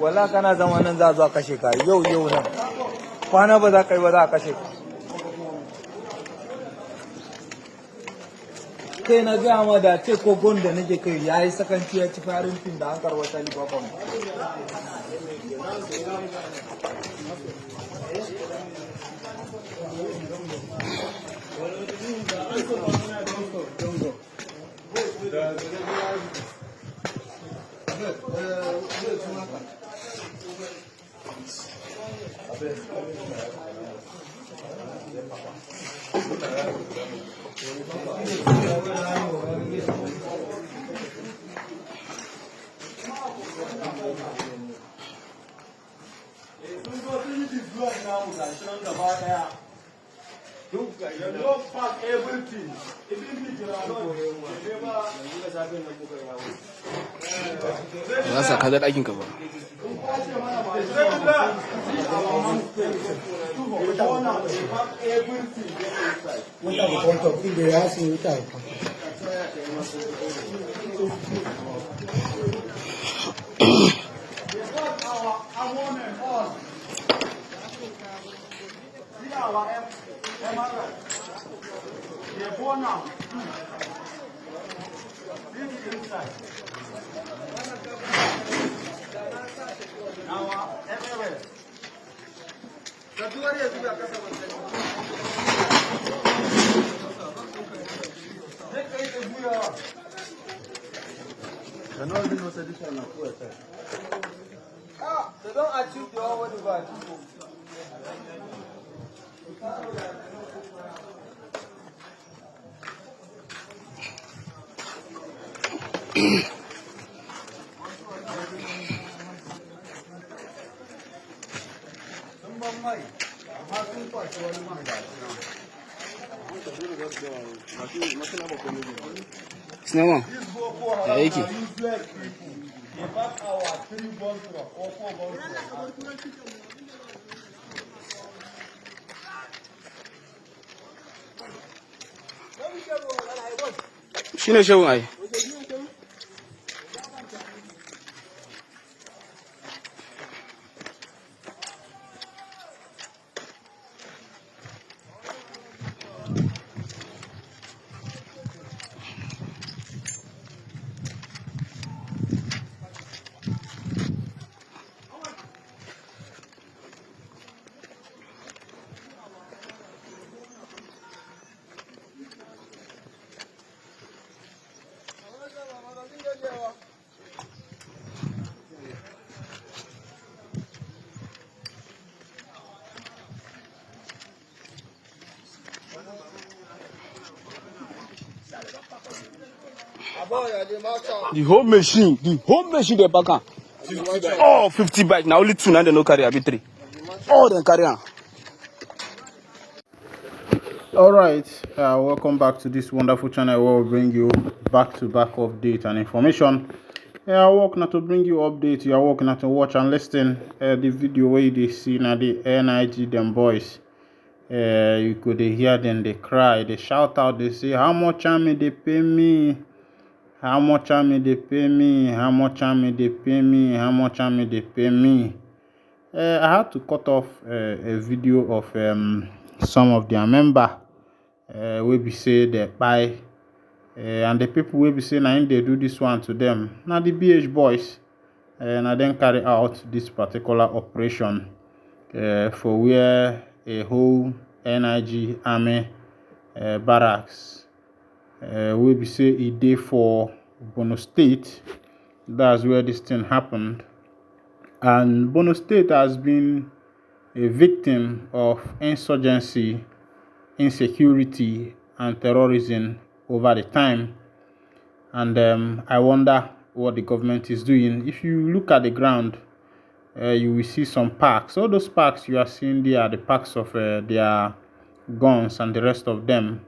Wala kana zamanin za zuwa kashe ka yau nan kwana ba za ka yi ba za a kashe ka kai na gaya ma da ce kogon da nake kai ya yi sakanci ya ci farin fin da an karwata libafan za su kaza ɗakin ka ba. They don't achieve the whole world. Sinema, ya yake? Shi ne shawun ai. The whole machine they back on. Oh, 50 bike. Now only two, now they no carry a bit three. Oh, they carry on. All right, welcome back to this wonderful channel where we bring you back-to-back update and information. I work not to bring you update. You are working not to watch and listen the video where they see now the NIG them boys. You could hear them, they cry, they shout out, they say, how much army they pay me? How much army they pay me? How much army they pay me? How much army they pay me? I had to cut off a video of some of their members wey be say they buy, and the people wey be say na im dey do this one to them. Now the BH boys, na dem carry out this particular operation for where a whole NIG army barracks wey be say e dey for Borno State. That's where this thing happened, and Borno State has been a victim of insurgency, insecurity, and terrorism over the time. And I wonder what the government is doing. If you look at the ground, you will see some parks. All those parks you are seeing there are the parks of their guns and the rest of them.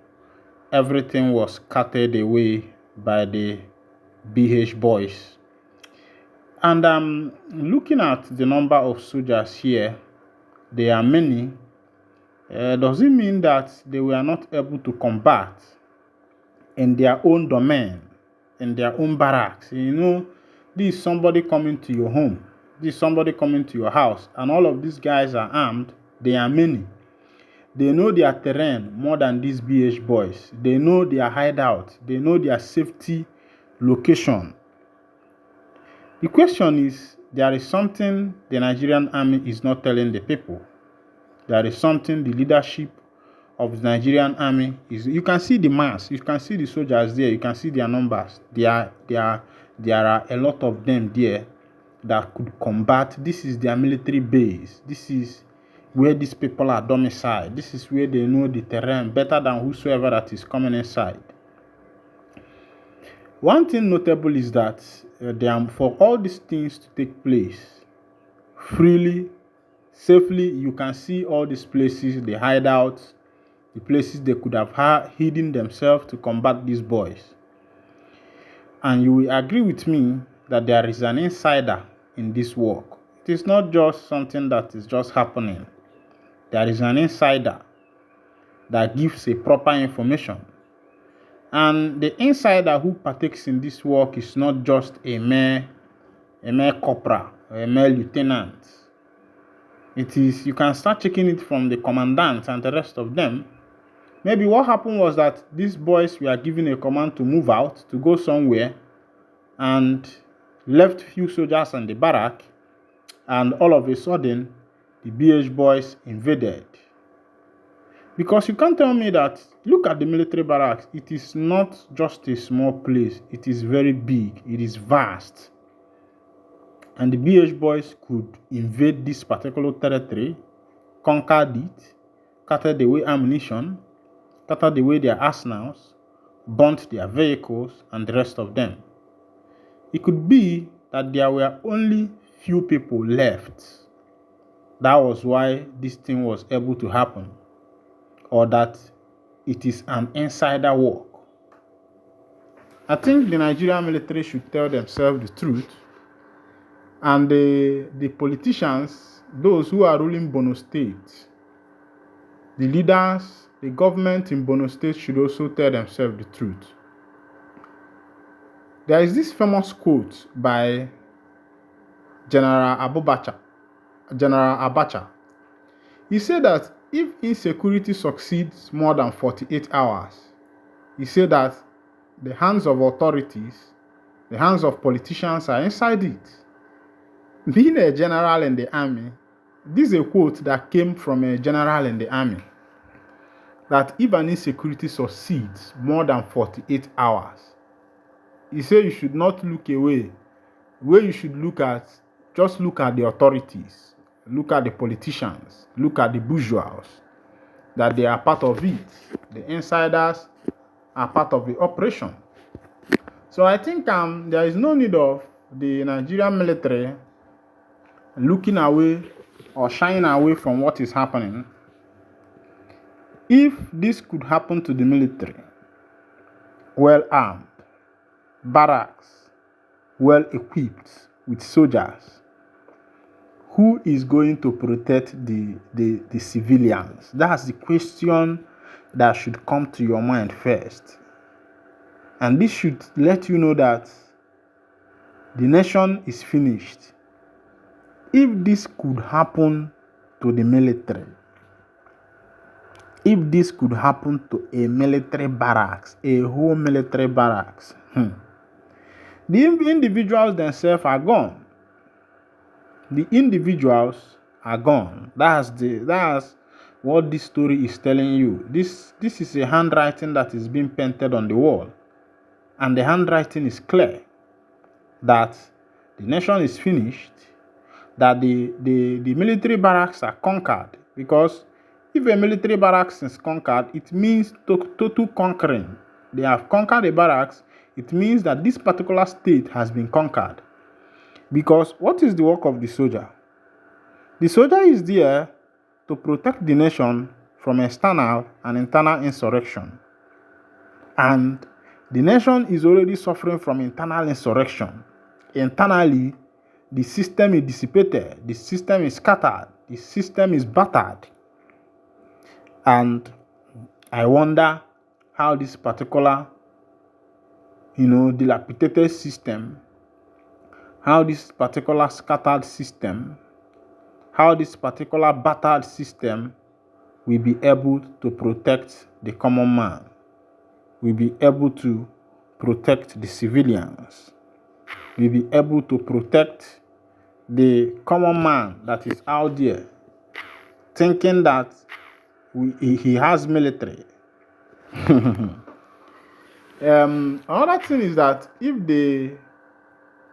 Everything was carted away by the BH boys. And looking at the number of soldiers here, there are many. Does it mean that they were not able to combat in their own domain, in their own barracks? You know, this is somebody coming to your home, this is somebody coming to your house, and all of these guys are armed. They are many. They know their terrain more than these BH boys. They know their hideout. They know their safety location. The question is, there is something the Nigerian army is not telling the people. There is something the leadership of the Nigerian army is. You can see the mass. You can see the soldiers there. You can see their numbers. There are a lot of them there that could combat. This is their military base. This is where these people are domiciled. This is where they know the terrain better than whosoever that is coming inside. One thing notable is that for all these things to take place freely, safely, you can see all these places, the hideouts, the places they could have hidden themselves to combat these boys. And you will agree with me that there is an insider in this work. It is not just something that is just happening. There is an insider that gives a proper information. And the insider who partakes in this work is not just a mere corporal or a mere lieutenant. It is, you can start checking it from the commandant and the rest of them. Maybe what happened was that these boys were given a command to move out, to go somewhere, and left few soldiers in the barrack, and all of a sudden, the BH boys invaded. Because you can't tell me that, look at the military barracks, it is not just a small place, it is very big, it is vast. And the BH boys could invade this particular territory, conquered it, carted away ammunition, carted away their arsenals, burnt their vehicles, and the rest of them. It could be that there were only few people left. That was why this thing was able to happen. Or that it is an insider work. I think the Nigerian military should tell themselves the truth. And the politicians, those who are ruling Borno State, the leaders, the government in Borno State should also tell themselves the truth. There is this famous quote by General Abacha. He said that if insecurity succeeds more than 48 hours, he said that the hands of authorities, the hands of politicians are inside it. Being a general in the army, this is a quote that came from a general in the army, that if an insecurity succeeds more than 48 hours, he said you should not look away. Where you should look at, just look at the authorities, look at the politicians, look at the bourgeois, that they are part of it. The insiders are part of the operation. So I think there is no need of the Nigerian military looking away or shying away from what is happening. If this could happen to the military, well armed, barracks, well equipped with soldiers, who is going to protect the civilians? That's the question that should come to your mind first. And this should let you know that the nation is finished. If this could happen to the military, If this could happen to a military barracks, a whole military barracks, the individuals themselves are gone. The individuals are gone. That's what this story is telling you. This is a handwriting that is being painted on the wall, and the handwriting is clear that the nation is finished, that the military barracks are conquered. Because if a military barracks is conquered, it means total conquering. They have conquered the barracks. It means that this particular state has been conquered. Because what is the work of the soldier? The soldier is there to protect the nation from external and internal insurrection. And the nation is already suffering from internal insurrection. Internally, the system is dissipated, the system is scattered, the system is battered. And I wonder how this particular, dilapidated system, how this particular scattered system, how this particular battered system will be able to protect the common man, will be able to protect the civilians, will be able to protect the common man that is out there thinking that he has military. Another thing is that if the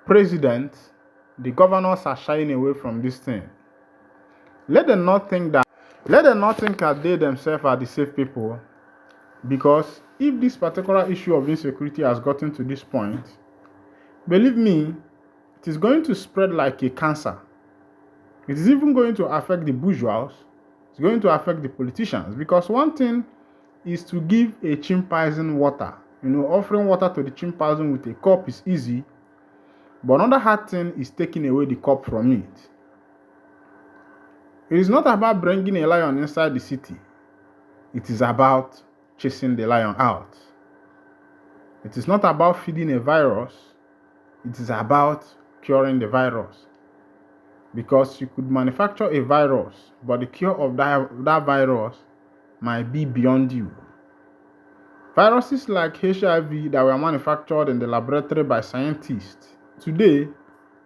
president, the governors are shying away from this thing, let them not think that they themselves are the safe people. Because if this particular issue of insecurity has gotten to this point, believe me, it is going to spread like a cancer. It is even going to affect the bourgeois. It's going to affect the politicians. Because one thing is to give a chimpanzee water. Offering water to the chimpanzee with a cup is easy. But another hard thing is taking away the cup from it. It is not about bringing a lion inside the city. It is about chasing the lion out. It is not about feeding a virus. It is about curing the virus. Because you could manufacture a virus, but the cure of that virus might be beyond you. Viruses like HIV that were manufactured in the laboratory by scientists, today,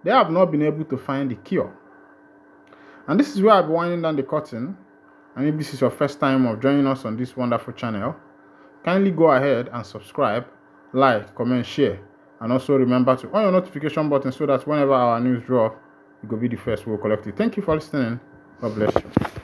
they have not been able to find the cure. And this is where I'll be winding down the curtain. And if this is your first time of joining us on this wonderful channel, kindly go ahead and subscribe, like, comment, share, and also remember to on your notification button so that whenever our news drop, you will be the first we'll collect it. Thank you for listening. God bless you.